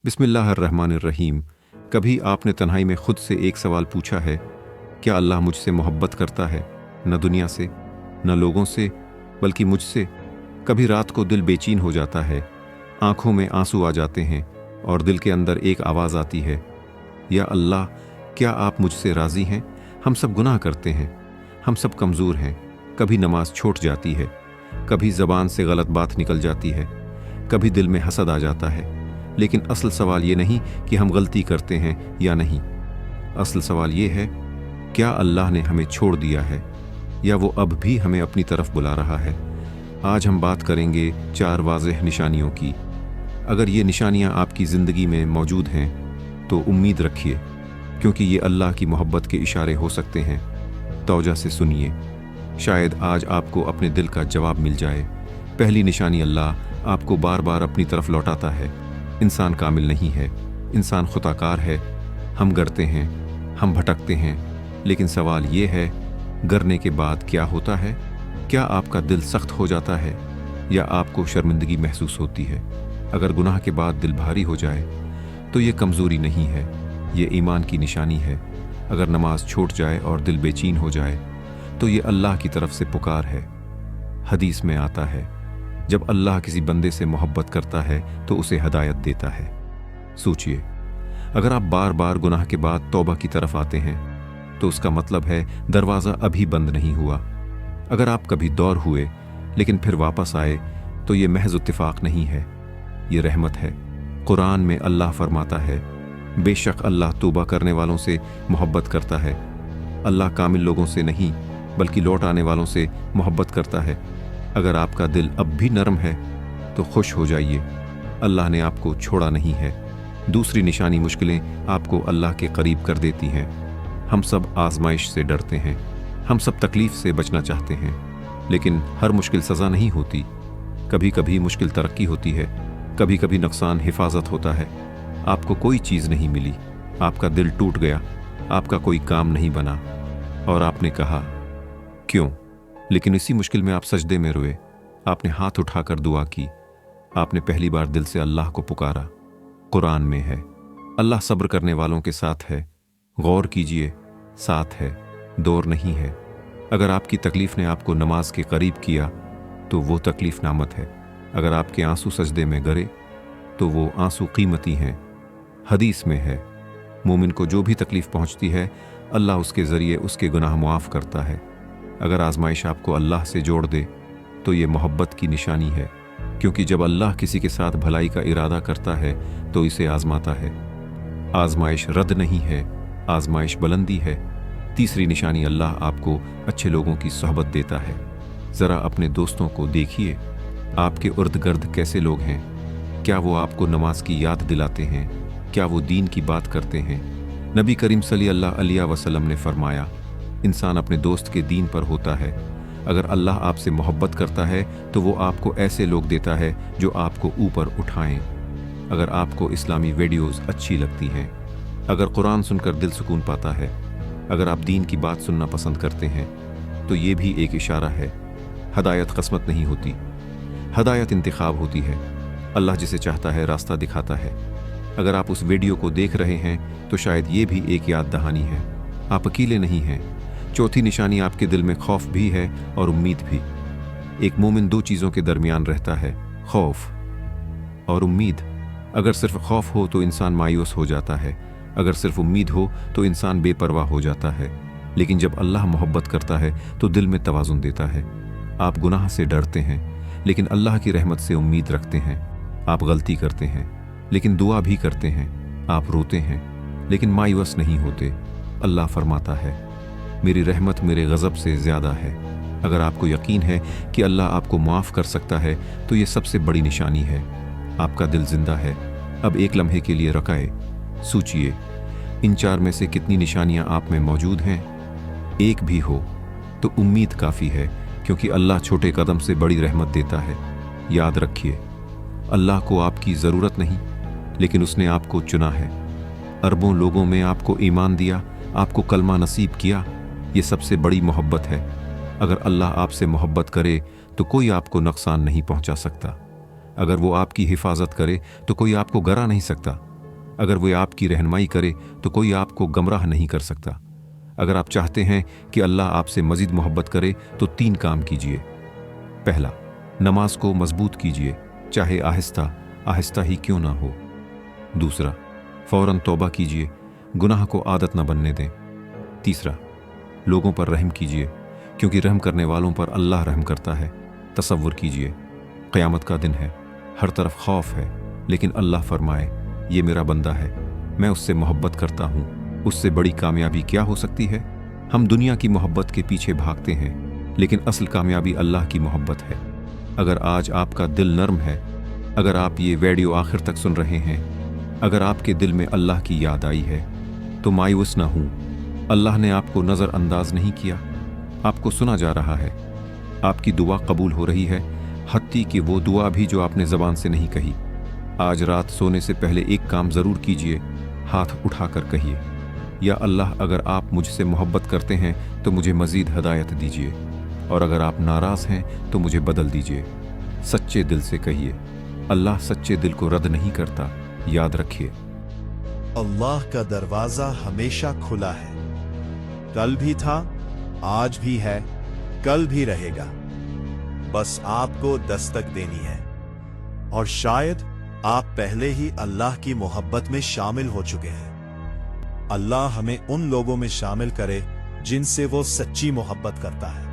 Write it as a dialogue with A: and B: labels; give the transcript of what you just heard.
A: बिस्मिल्लाहिर्रहमानिर्रहीम। कभी आपने तन्हाई में खुद से एक सवाल पूछा है, क्या अल्लाह मुझसे मोहब्बत करता है? न दुनिया से, न लोगों से, बल्कि मुझसे। कभी रात को दिल बेचैन हो जाता है, आंखों में आंसू आ जाते हैं और दिल के अंदर एक आवाज़ आती है, या अल्लाह, क्या आप मुझसे राज़ी हैं? हम सब गुनाह करते हैं, हम सब कमज़ोर हैं। कभी नमाज छूट जाती है, कभी ज़बान से गलत बात निकल जाती है, कभी दिल में हसद आ जाता है। लेकिन असल सवाल ये नहीं कि हम गलती करते हैं या नहीं। असल सवाल ये है, क्या अल्लाह ने हमें छोड़ दिया है या वो अब भी हमें अपनी तरफ बुला रहा है? आज हम बात करेंगे 4 वाज़ेह निशानियों की। अगर ये निशानियाँ आपकी ज़िंदगी में मौजूद हैं तो उम्मीद रखिए, क्योंकि ये अल्लाह की मोहब्बत के इशारे हो सकते हैं। तौजा से सुनिए, शायद आज आपको अपने दिल का जवाब मिल जाए। पहली निशानी, अल्लाह आपको बार बार अपनी तरफ लौटाता है। इंसान कामिल नहीं है, इंसान खुताकार है। हम गरते हैं, हम भटकते हैं, लेकिन सवाल ये है, गरने के बाद क्या होता है? क्या आपका दिल सख्त हो जाता है या आपको शर्मिंदगी महसूस होती है? अगर गुनाह के बाद दिल भारी हो जाए तो ये कमज़ोरी नहीं है, ये ईमान की निशानी है। अगर नमाज छूट जाए और दिल बेचैन हो जाए तो ये अल्लाह की तरफ से पुकार है। हदीस में आता है, जब अल्लाह किसी बंदे से मोहब्बत करता है तो उसे हदायत देता है। सोचिए, अगर आप बार बार गुनाह के बाद तौबा की तरफ आते हैं तो उसका मतलब है दरवाज़ा अभी बंद नहीं हुआ। अगर आप कभी दौर हुए लेकिन फिर वापस आए तो ये महज इत्तिफाक नहीं है, ये रहमत है। कुरान में अल्लाह फरमाता है, बेशक अल्लाह तौबा करने वालों से मोहब्बत करता है। अल्लाह कामिल लोगों से नहीं बल्कि लौट आने वालों से मोहब्बत करता है। अगर आपका दिल अब भी नरम है तो खुश हो जाइए, अल्लाह ने आपको छोड़ा नहीं है। दूसरी निशानी, मुश्किलें आपको अल्लाह के करीब कर देती हैं। हम सब आजमाइश से डरते हैं, हम सब तकलीफ से बचना चाहते हैं, लेकिन हर मुश्किल सज़ा नहीं होती। कभी कभी मुश्किल तरक्की होती है, कभी कभी नुकसान हिफाजत होता है। आपको कोई चीज़ नहीं मिली, आपका दिल टूट गया, आपका कोई काम नहीं बना और आपने कहा क्यों? लेकिन इसी मुश्किल में आप सजदे में रोए, आपने हाथ उठाकर दुआ की, आपने पहली बार दिल से अल्लाह को पुकारा। कुरान में है, अल्लाह सब्र करने वालों के साथ है। गौर कीजिए, साथ है, दूर नहीं है। अगर आपकी तकलीफ ने आपको नमाज के करीब किया तो वो तकलीफ नामत है। अगर आपके आंसू सजदे में गिरे तो वो आंसू कीमती हैं। हदीस में है, मोमिन को जो भी तकलीफ पहुंचती है अल्लाह उसके ज़रिए उसके गुनाह मुआफ़ करता है। अगर आजमाइश आपको अल्लाह से जोड़ दे तो ये मोहब्बत की निशानी है, क्योंकि जब अल्लाह किसी के साथ भलाई का इरादा करता है तो इसे आजमाता है। आजमाइश रद्द नहीं है, आजमाइश बुलंदी है। तीसरी निशानी, अल्लाह आपको अच्छे लोगों की सोहबत देता है। ज़रा अपने दोस्तों को देखिए, आपके इर्द गिर्द कैसे लोग हैं? क्या वो आपको नमाज की याद दिलाते हैं? क्या वो दीन की बात करते हैं? नबी करीम सल्लल्लाहु अलैहि वसल्लम ने फरमाया, इंसान अपने दोस्त के दीन पर होता है। अगर अल्लाह आपसे मोहब्बत करता है तो वो आपको ऐसे लोग देता है जो आपको ऊपर उठाएं। अगर आपको इस्लामी वीडियोस अच्छी लगती हैं, अगर कुरान सुनकर दिल सुकून पाता है, अगर आप दीन की बात सुनना पसंद करते हैं, तो ये भी एक इशारा है। हदायत क़स्मत नहीं होती, हदायत इंतखाब होती है। अल्लाह जिसे चाहता है रास्ता दिखाता है। अगर आप उस वीडियो को देख रहे हैं तो शायद ये भी एक याद दहानी है, आप अकेले नहीं हैं। चौथी निशानी, आपके दिल में खौफ भी है और उम्मीद भी। एक मोमिन 2 चीज़ों के दरमियान रहता है, खौफ और उम्मीद। अगर सिर्फ खौफ हो तो इंसान मायूस हो जाता है, अगर सिर्फ उम्मीद हो तो इंसान बेपरवाह हो जाता है। लेकिन जब अल्लाह मोहब्बत करता है तो दिल में तवाज़ुन देता है। आप गुनाह से डरते हैं लेकिन अल्लाह की रहमत से उम्मीद रखते हैं। आप गलती करते हैं लेकिन दुआ भी करते हैं। आप रोते हैं लेकिन मायूस नहीं होते। अल्लाह फरमाता है, मेरी रहमत मेरे गज़ब से ज़्यादा है। अगर आपको यकीन है कि अल्लाह आपको माफ़ कर सकता है तो ये सबसे बड़ी निशानी है। आपका दिल जिंदा है। अब एक लम्हे के लिए रुकाए, सोचिए, इन 4 में से कितनी निशानियां आप में मौजूद हैं? एक भी हो तो उम्मीद काफ़ी है, क्योंकि अल्लाह छोटे कदम से बड़ी रहमत देता है। याद रखिए, अल्लाह को आपकी ज़रूरत नहीं, लेकिन उसने आपको चुना है। अरबों लोगों में आपको ईमान दिया, आपको कलमा नसीब किया। ये सबसे बड़ी मोहब्बत है। अगर अल्लाह आपसे मोहब्बत करे तो कोई आपको नुकसान नहीं पहुंचा सकता। अगर वो आपकी हिफाजत करे तो कोई आपको गरा नहीं सकता। अगर वो आपकी रहनुमाई करे तो कोई आपको गमराह नहीं कर सकता। अगर आप चाहते हैं कि अल्लाह आपसे मज़ीद मोहब्बत करे तो 3 काम कीजिए। पहला, नमाज को मजबूत कीजिए, चाहे आहिस्ता आहिस्ता ही क्यों ना हो। दूसरा, फ़ौरन तौबा कीजिए, गुनाह को आदत न बनने दें। तीसरा, लोगों पर रहम कीजिए, क्योंकि रहम करने वालों पर अल्लाह रहम करता है। तसव्वुर कीजिए, क़यामत का दिन है, हर तरफ खौफ है, लेकिन अल्लाह फरमाए, ये मेरा बंदा है, मैं उससे मोहब्बत करता हूँ। उससे बड़ी कामयाबी क्या हो सकती है? हम दुनिया की मोहब्बत के पीछे भागते हैं, लेकिन असल कामयाबी अल्लाह की मोहब्बत है। अगर आज आपका दिल नर्म है, अगर आप ये वीडियो आखिर तक सुन रहे हैं, अगर आपके दिल में अल्लाह की याद आई है, तो मायूस ना हूँ। अल्लाह ने आपको नज़रअंदाज नहीं किया, आपको सुना जा रहा है। आपकी दुआ कबूल हो रही है, हत्ती कि वो दुआ भी जो आपने ज़बान से नहीं कही। आज रात सोने से पहले एक काम ज़रूर कीजिए, हाथ उठाकर कहिए, या अल्लाह, अगर आप मुझसे मोहब्बत करते हैं तो मुझे मज़ीद हिदायत दीजिए, और अगर आप नाराज़ हैं तो मुझे बदल दीजिए। सच्चे दिल से कहिए, अल्लाह सच्चे दिल को रद्द नहीं करता, याद रखिए।
B: अल्लाह का दरवाज़ा हमेशा खुला है, कल भी था, आज भी है, कल भी रहेगा। बस आपको दस्तक देनी है, और शायद आप पहले ही अल्लाह की मोहब्बत में शामिल हो चुके हैं। अल्लाह हमें उन लोगों में शामिल करे जिनसे वो सच्ची मोहब्बत करता है।